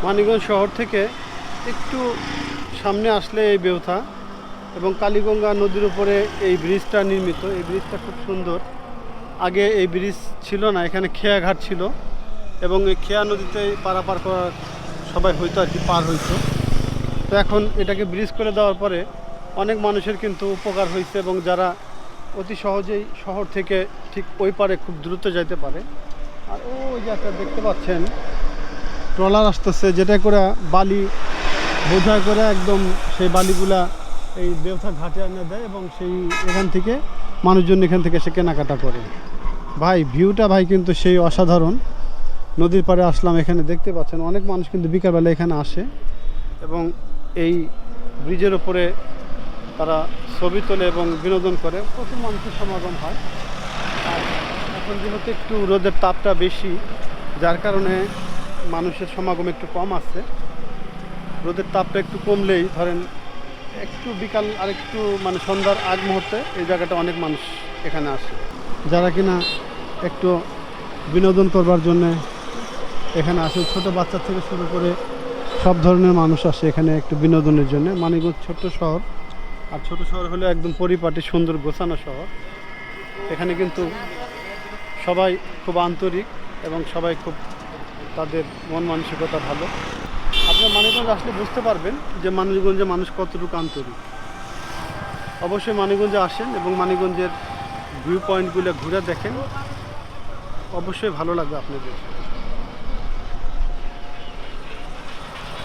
মানিকগঞ্জ শহর থেকে একটু সামনে আসলে এই বেউথা এবং কালীগঙ্গা নদীর উপরে এই ব্রিজটা নির্মিত। এই ব্রিজটা খুব সুন্দর। আগে এই ব্রিজ ছিল না, এখানে খেয়া ঘাট ছিল এবং এই খেয়া নদীতে পারাপার করার সবাই হয়তো আর কি পার হইতো। তো এখন এটাকে ব্রিজ করে দেওয়ার পরে অনেক মানুষের কিন্তু উপকার হয়েছে এবং যারা অতি সহজেই শহর থেকে ঠিক ওই পারে খুব দ্রুত যাইতে পারে। আর ওই যে একটা দেখতে পাচ্ছেন ট্রলার আসতেছে, যেটা করে বালি বোঝাই করে একদম সেই বালিগুলা এই বেউথা ঘাটে এনে দেয় এবং সেই এখান থেকে মানুষজন এখান থেকে সে কেনাকাটা করে। ভাই ভিউটা ভাই কিন্তু সেই অসাধারণ। নদীর পাড়ে আসলাম, এখানে দেখতে পাচ্ছেন অনেক মানুষ কিন্তু বিকালবেলা এখানে আসে এবং এই ব্রিজের ওপরে তারা ছবি তোলে এবং বিনোদন করে। প্রচুর মানুষের সমাগম হয়। আর এখন যেহেতু একটু রোদের তাপটা বেশি, যার কারণে মানুষের সমাগম একটু কম আছে। রোদের তাপটা একটু কমলেই ধরেন একটু বিকাল আর একটু মানে সন্ধ্যার আগ মুহূর্তে এই জায়গাটা অনেক মানুষ এখানে আসে, যারা কিনা একটু বিনোদন করবার জন্যে এখানে আসে। ছোট বাচ্চা থেকে শুরু করে সব ধরনের মানুষ আসে এখানে একটু বিনোদনের জন্য। মানিকগঞ্জ ছোট্ট শহর, আর ছোট শহর হলে একদম পরিপাটি সুন্দর গোছানো শহর। এখানে কিন্তু সবাই খুব আন্তরিক এবং সবাই খুব তাদের মন মানসিকতা ভালো। আপনার মানিকগঞ্জ আসলে বুঝতে পারবেন যে মানিকগঞ্জে মানুষ কতটুকু আন্তরিক। অবশ্যই মানিকগঞ্জে আসেন এবং মানিকগঞ্জের ভিউ পয়েন্টগুলো ঘুরে দেখেন, অবশ্যই ভালো লাগবে আপনাদের।